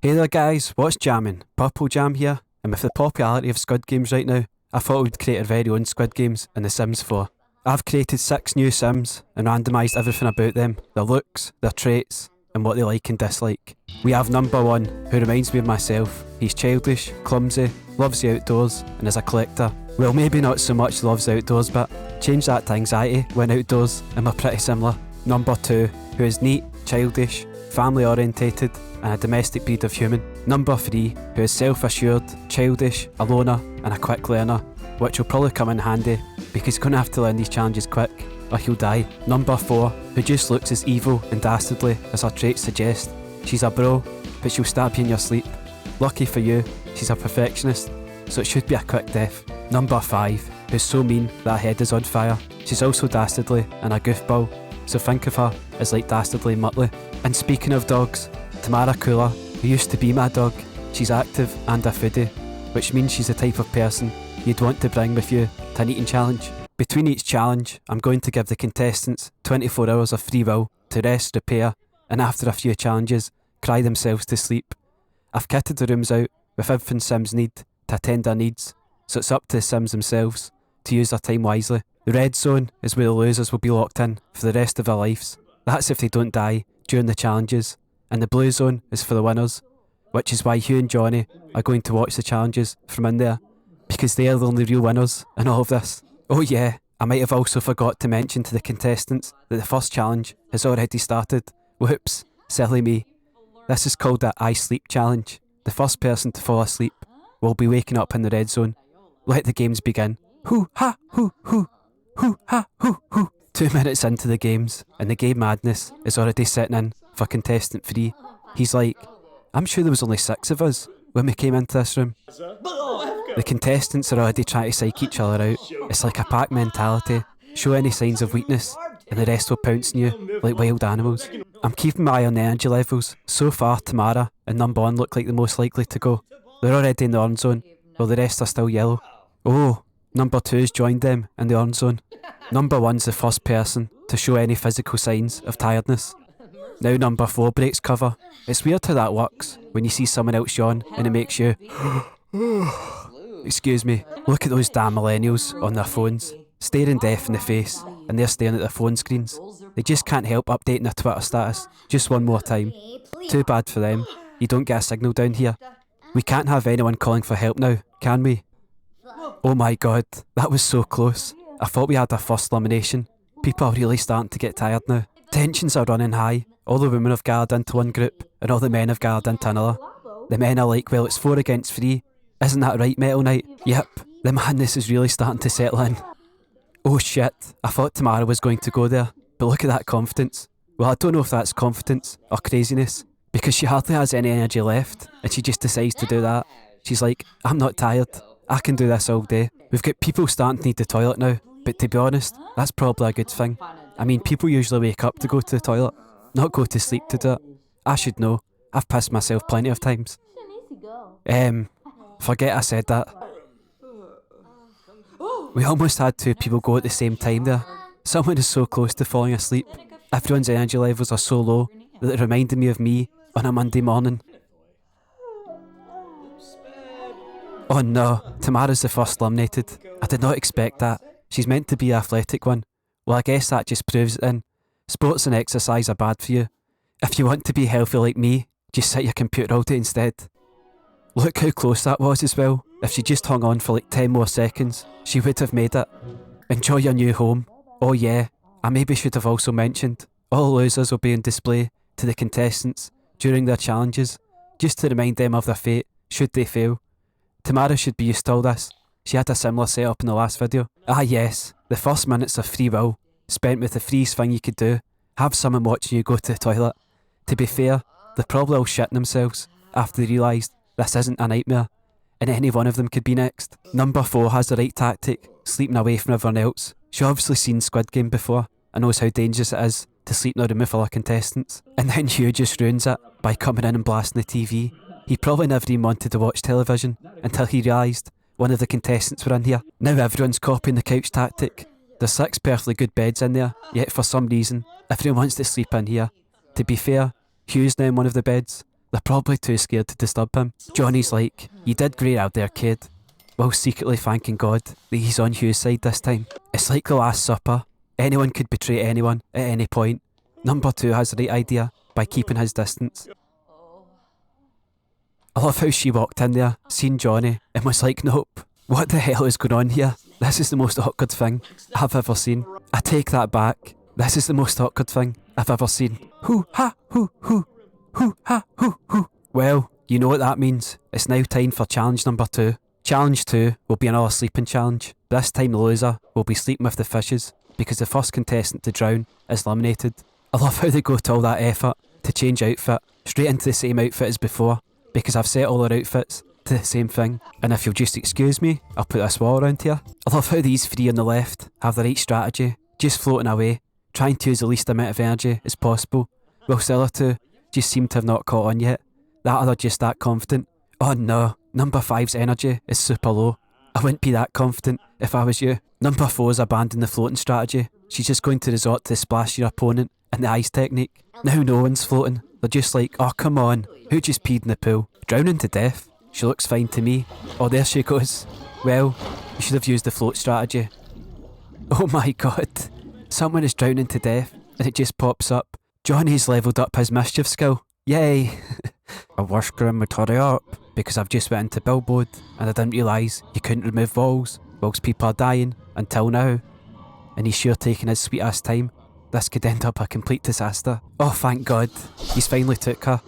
Hey there guys, what's jamming? PurpleJam here, and with the popularity of Squid Games right now, I thought we'd create our very own Squid Games in The Sims 4. I've created 6 new Sims and randomised everything about them, their looks, their traits, and what they like and dislike. We have number 1, who reminds me of myself. He's childish, clumsy, loves the outdoors, and is a collector. Well, maybe not so much loves the outdoors, but change that to anxiety when outdoors, and we're pretty similar. Number 2, who is neat, childish, family orientated, and a domestic breed of human. Number 3, who is self-assured, childish, a loner, and a quick learner, which will probably come in handy because he's going to have to learn these challenges quick or he'll die. Number 4, who just looks as evil and dastardly as her traits suggest. She's a bro, but she'll stab you in your sleep. Lucky for you, she's a perfectionist, so it should be a quick death. Number 5, who's so mean that her head is on fire. She's also dastardly and a goofball, so think of her as like Dastardly Muttley. And speaking of dogs, Tamara Cooler, who used to be my dog, she's active and a foodie, which means she's the type of person you'd want to bring with you to an eating challenge. Between each challenge, I'm going to give the contestants 24 hours of free will to rest, repair, and after a few challenges, cry themselves to sleep. I've kitted the rooms out with everything Sims need to attend their needs, so it's up to the Sims themselves to use their time wisely. The red zone is where the losers will be locked in for the rest of their lives. That's if they don't die during the challenges. And the blue zone is for the winners, which is why Hugh and Johnny are going to watch the challenges from in there, because they are the only real winners in all of this. Oh yeah, I might have also forgot to mention to the contestants that the first challenge has already started. Whoops, silly me. This is called the I Sleep Challenge. The first person to fall asleep will be waking up in the red zone. Let the games begin. Hoo ha hoo hoo, hoo ha hoo hoo. 2 minutes into the games, and the game madness is already setting in for contestant 3. He's like, I'm sure there was only 6 of us when we came into this room. The contestants are already trying to psych each other out. It's like a pack mentality. Show any signs of weakness and the rest will pounce on you like wild animals. I'm keeping my eye on the energy levels. So far, Tamara and number 1 look like the most likely to go. They're already in the orange zone, while the rest are still yellow. Oh, number 2's joined them in the orange zone. Number 1's the first person to show any physical signs of tiredness. Now number 4 breaks cover. It's weird how that works when you see someone else yawn and it makes you excuse me. Look at those damn millennials on their phones, staring death in the face, and they're staring at their phone screens. They just can't help updating their Twitter status just one more time. Too bad for them. You don't get a signal down here. We can't have anyone calling for help now, can we? Oh my god, that was so close. I thought we had our first elimination. People are really starting to get tired now. Tensions are running high. All the women have gathered into one group, and all the men have gathered into another. The men are like, well, it's 4 against 3. Isn't that right, Metal Knight? Yep, the madness is really starting to settle in. Oh shit, I thought Tamara was going to go there, but look at that confidence. Well, I don't know if that's confidence or craziness, because she hardly has any energy left, and she just decides to do that. She's like, I'm not tired. I can do this all day. We've got people starting to need the toilet now, but to be honest, that's probably a good thing. I mean, people usually wake up to go to the toilet, not go to sleep to do it. I should know. I've pissed myself plenty of times. Forget I said that. We almost had 2 people go at the same time there. Someone is so close to falling asleep. Everyone's energy levels are so low that it reminded me of me on a Monday morning. Oh no, Tamara's the first eliminated. I did not expect that. She's meant to be the athletic one. Well, I guess that just proves it then. Sports and exercise are bad for you. If you want to be healthy like me, just sit your computer all day instead. Look how close that was as well. If she just hung on for like 10 more seconds, she would have made it. Enjoy your new home. Oh yeah, I maybe should have also mentioned, all losers will be on display to the contestants during their challenges, just to remind them of their fate, should they fail. Tamara should be used to all this. She had a similar setup in the last video. Ah yes, the first minutes of free will, spent with the freest thing you could do, have someone watching you go to the toilet. To be fair, they're probably all shitting themselves after they realised this isn't a nightmare, and any one of them could be next. Number 4 has the right tactic, sleeping away from everyone else. She's obviously seen Squid Game before, and knows how dangerous it is to sleep in a room with other contestants. And then Hugh just ruins it by coming in and blasting the TV. He probably never even wanted to watch television until he realised one of the contestants were in here. Now everyone's copying the couch tactic. There's 6 perfectly good beds in there, yet for some reason, everyone wants to sleep in here. To be fair, Hugh's now in one of the beds, They're probably too scared to disturb him. Johnny's like, "You did great out there, kid," while secretly thanking God that he's on Hugh's side this time. It's like the Last Supper. Anyone could betray anyone at any point. Number 2 has the right idea by keeping his distance. I love how she walked in there, seen Johnny, and was like, "Nope, what the hell is going on here? This is the most awkward thing I've ever seen." I take that back. This is the most awkward thing I've ever seen. Hoo ha hoo hoo. Hoo ha hoo hoo. Well, you know what that means. It's now time for challenge number 2. Challenge 2 will be another sleeping challenge. This time the loser will be sleeping with the fishes, because the first contestant to drown is eliminated. I love how they go to all that effort to change outfit straight into the same outfit as before, because I've set all their outfits to the same thing. And if you'll just excuse me, I'll put this wall around here. I love how these 3 on the left have the right strategy, just floating away, trying to use the least amount of energy as possible, whilst the other 2 just seem to have not caught on yet. That other just that confident. Oh no, number 5's energy is super low. I wouldn't be that confident if I was you. Number 4's abandoned the floating strategy. She's just going to resort to splash your opponent and the ice technique. Now no one's floating. They're just like, "Oh come on, who just peed in the pool? Drowning to death? She looks fine to me." Oh, there she goes. Well, you should have used the float strategy. Oh my god. Someone is drowning to death and it just pops up. Johnny's levelled up his mischief skill. Yay! A worse grim would hurry up, because I've just went into billboard and I didn't realise you couldn't remove walls whilst people are dying until now. And he's sure taking his sweet ass time. This could end up a complete disaster. Oh thank God, he's finally took her.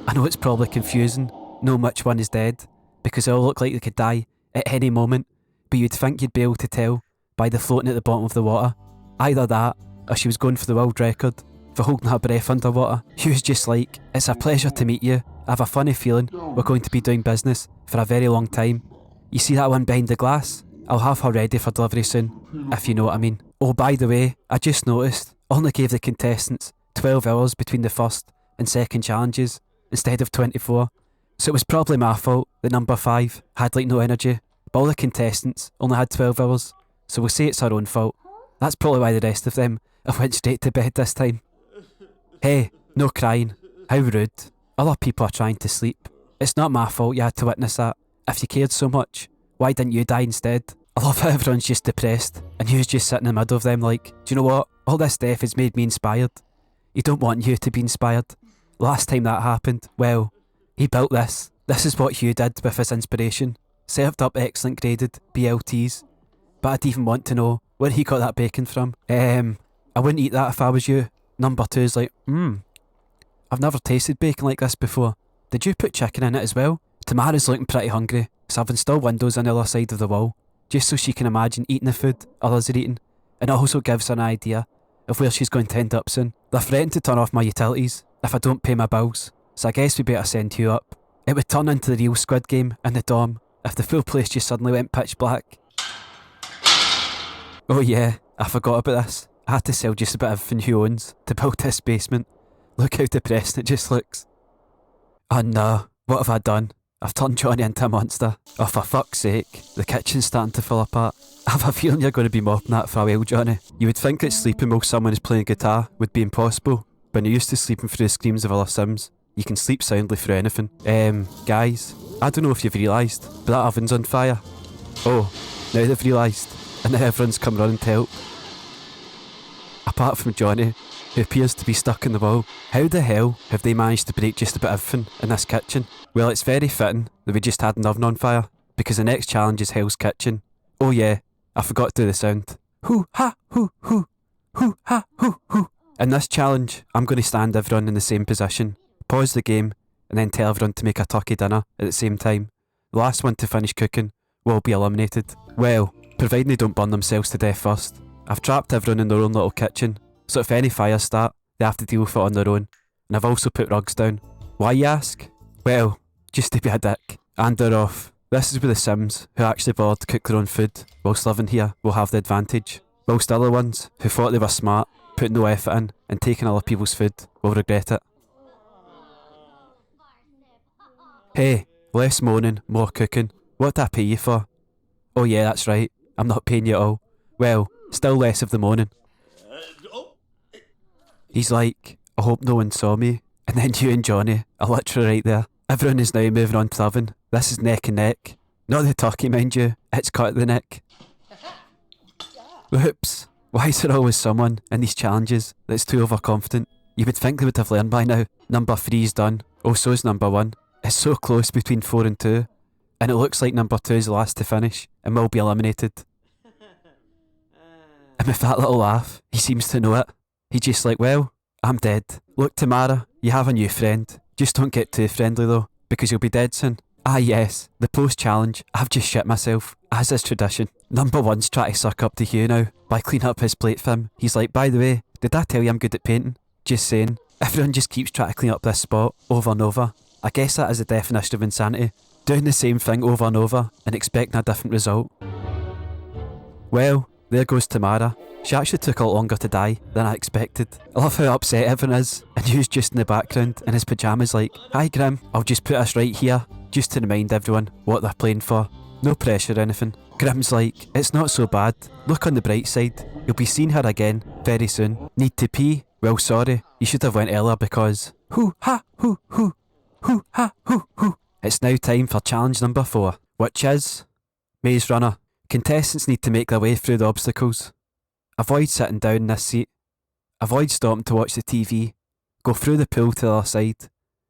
I know it's probably confusing, knowing which one is dead, because they all look like they could die at any moment, but you'd think you'd be able to tell by the floating at the bottom of the water. Either that, or she was going for the world record for holding her breath underwater. She was just like, "It's a pleasure to meet you. I have a funny feeling we're going to be doing business for a very long time. You see that one behind the glass? I'll have her ready for delivery soon, if you know what I mean. Oh, by the way, I just noticed, only gave the contestants 12 hours between the first and second challenges, instead of 24. So it was probably my fault that number 5 had like no energy, but all the contestants only had 12 hours, so we'll say it's our own fault. That's probably why the rest of them have went straight to bed this time. Hey, no crying. How rude. Other people are trying to sleep. It's not my fault you had to witness that. If you cared so much, why didn't you die instead? I love how everyone's just depressed, and you's just sitting in the middle of them like, "Do you know what? All this death has made me inspired." You don't want you to be inspired. Last time that happened, well, he built this. This is what Hugh did with his inspiration. Served up excellent graded BLTs. But I'd even want to know where he got that bacon from. I wouldn't eat that if I was you. Number 2's like, I've never tasted bacon like this before. Did you put chicken in it as well? Tamara's looking pretty hungry, so I've installed windows on the other side of the wall, just so she can imagine eating the food others are eating, and it also gives her an idea of where she's going to end up soon. They're threatening to turn off my utilities if I don't pay my bills, so I guess we better send Hugh up. It would turn into the real Squid Game in the dorm if the full place just suddenly went pitch black. Oh yeah, I forgot about this. I had to sell just about everything Hugh owns to build this basement. Look how depressing it just looks. Oh no, what have I done? I've turned Johnny into a monster. Oh for fuck's sake, the kitchen's starting to fall apart. I have a feeling you're going to be mopping that for a while, Johnny. You would think that sleeping while someone is playing guitar would be impossible, but when you're used to sleeping through the screams of other Sims, you can sleep soundly through anything. Guys, I don't know if you've realised, but that oven's on fire. Oh, now they've realised, and now everyone's come running to help. Apart from Johnny, who appears to be stuck in the wall. How the hell have they managed to break just about everything in this kitchen? Well, it's very fitting that we just had an oven on fire, because the next challenge is Hell's Kitchen. Oh yeah, I forgot to do the sound. Hoo ha hoo hoo. Hoo ha hoo hoo. In this challenge, I'm going to stand everyone in the same position, pause the game, and then tell everyone to make a turkey dinner at the same time. The last one to finish cooking will be eliminated. Well, providing they don't burn themselves to death first. I've trapped everyone in their own little kitchen, so if any fires start, they have to deal with it on their own. And I've also put rugs down. Why, you ask? Well, just to be a dick. And they're off. This is where the Sims, who actually bothered to cook their own food whilst living here, will have the advantage. Whilst other ones, who thought they were smart, put no effort in, and taking other people's food, will regret it. Hey, less moaning, more cooking. What did I pay you for? Oh yeah, that's right. I'm not paying you at all. Well, still less of the moaning. He's like, I hope no one saw me. And then you and Johnny are literally right there. Everyone is now moving on to the oven. This is neck and neck. Not the turkey, mind you. It's cut at the neck. Whoops. Why is there always someone in these challenges that's too overconfident? You would think they would have learned by now. Number 3 is done. Oh, so is number 1. It's so close between 4 and 2. And it looks like number 2 is the last to finish and will be eliminated. And with that little laugh, he seems to know it. He's just like, well, I'm dead. Look, Tamara, you have a new friend. Just don't get too friendly though, because you'll be dead soon. Ah yes, the post-challenge, I've just shit myself, as is tradition. Number 1's trying to suck up to Hugh now, by cleaning up his plate for him. He's like, by the way, did I tell you I'm good at painting? Just saying. Everyone just keeps trying to clean up this spot, over and over. I guess that is the definition of insanity. Doing the same thing over and over, and expecting a different result. Well, there goes Tamara. She actually took a lot longer to die than I expected. I love how upset everyone is, and Hugh's just in the background in his pyjamas like, hi Grim, I'll just put us right here, just to remind everyone what they're playing for. No pressure or anything. Grim's like, it's not so bad. Look on the bright side. You'll be seeing her again very soon. Need to pee? Well, sorry. You should have went earlier because... Hoo ha hoo hoo. Hoo ha hoo hoo. It's now time for challenge number 4, which is... Maze Runner. Contestants need to make their way through the obstacles. Avoid sitting down in this seat. Avoid stopping to watch the TV. Go through the pool to the other side.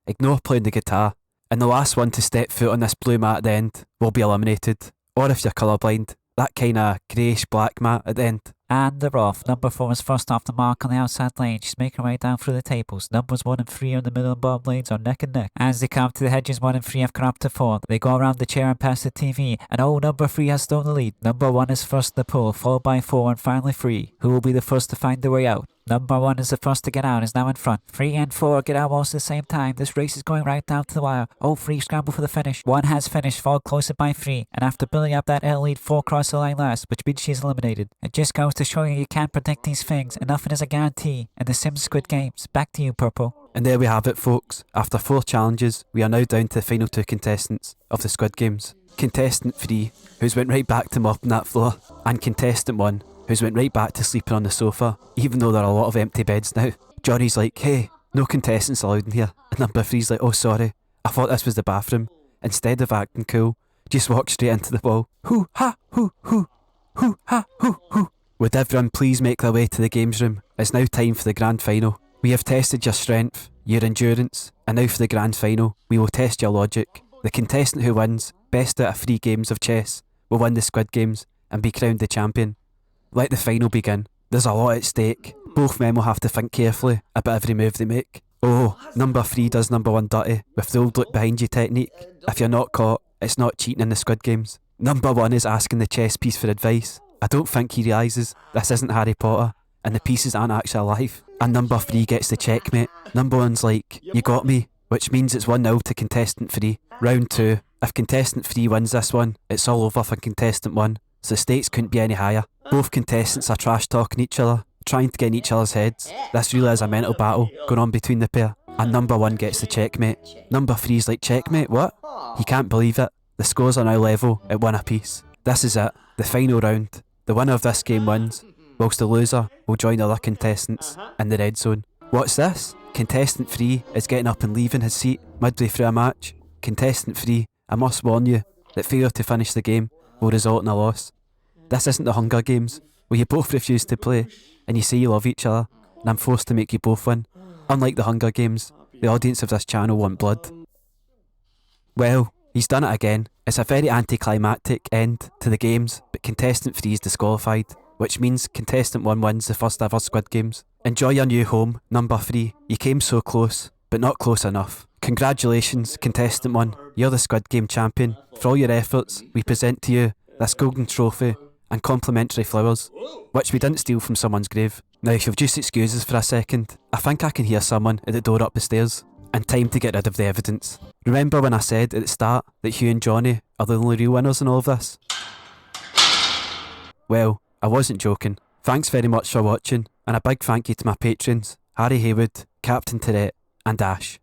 Ignore playing the guitar. And the last one to step foot on this blue mat at the end will be eliminated. Or if you're colourblind, that kind of greyish black mat at the end. And they're off. Number 4 is first off the mark on the outside lane. She's making her way down through the tables. Numbers 1 and 3 on the middle and bottom lanes are neck and neck. As they come to the hedges, 1 and 3 have come up to 4. They go around the chair and past the TV. And oh, number 3 has stolen the lead. Number 1 is first in the pool, followed by 4 and finally 3. Who will be the first to find their way out? Number 1 is the first to get out, is now in front. 3 and 4 get out almost at the same time. This race is going right down to the wire. All 3 scramble for the finish. 1 has finished, followed closer by 3. And after building up that early lead, 4 cross the line last, which means she is eliminated. It just goes to show you can't predict these things, and nothing is a guarantee in the Sims Squid Games. Back to you, Purple. And there we have it, folks. After 4 challenges, we are now down to the final 2 contestants of the Squid Games. Contestant 3, who's went right back to mopping that floor, and contestant 1, who's went right back to sleeping on the sofa, even though there are a lot of empty beds now. Johnny's like, hey, no contestants allowed in here. And number 3's like, oh sorry, I thought this was the bathroom. Instead of acting cool, just walk straight into the wall. Hoo ha hoo hoo. Hoo ha hoo hoo. Would everyone please make their way to the games room? It's now time for the grand final. We have tested your strength, your endurance, and now for the grand final, we will test your logic. The contestant who wins, best out of 3 games of chess, will win the Squid Games and be crowned the champion. Let the final begin. There's a lot at stake. Both men will have to think carefully about every move they make. Oh, number 3 does number 1 dirty with the old look behind you technique. If you're not caught, it's not cheating in the Squid Games. Number 1 is asking the chess piece for advice. I don't think he realises this isn't Harry Potter and the pieces aren't actually alive. And number 3 gets the checkmate. Number 1's like, you got me, which means it's 1-0 to contestant 3. Round 2. If contestant 3 wins this one, it's all over for contestant 1, so the stakes couldn't be any higher. Both contestants are trash talking each other, trying to get in each other's heads. This really is a mental battle going on between the pair. And number 1 gets the checkmate. Number 3's like, checkmate, what? He can't believe it. The scores are now level at 1 apiece. This is it, the final round. The winner of this game wins, whilst the loser will join the other contestants in the red zone. What's this? Contestant 3 is getting up and leaving his seat midway through a match. Contestant 3, I must warn you that failure to finish the game will result in a loss. This isn't the Hunger Games, where you both refuse to play, and you say you love each other, and I'm forced to make you both win. Unlike the Hunger Games, the audience of this channel want blood. Well, he's done it again. It's a very anticlimactic end to the games, but contestant 3 is disqualified, which means contestant 1 wins the first ever Squid Games. Enjoy your new home, number 3. You came so close, but not close enough. Congratulations, contestant 1. You're the Squid Game champion. For all your efforts, we present to you this golden trophy and complimentary flowers, which we didn't steal from someone's grave. Now if you'll just excuse us for a second, I think I can hear someone at the door up the stairs. And time to get rid of the evidence. Remember when I said at the start that Hugh and Johnny are the only real winners in all of this? Well, I wasn't joking. Thanks very much for watching, and a big thank you to my patrons, Harry Haywood, Captain Tourette, and Ash.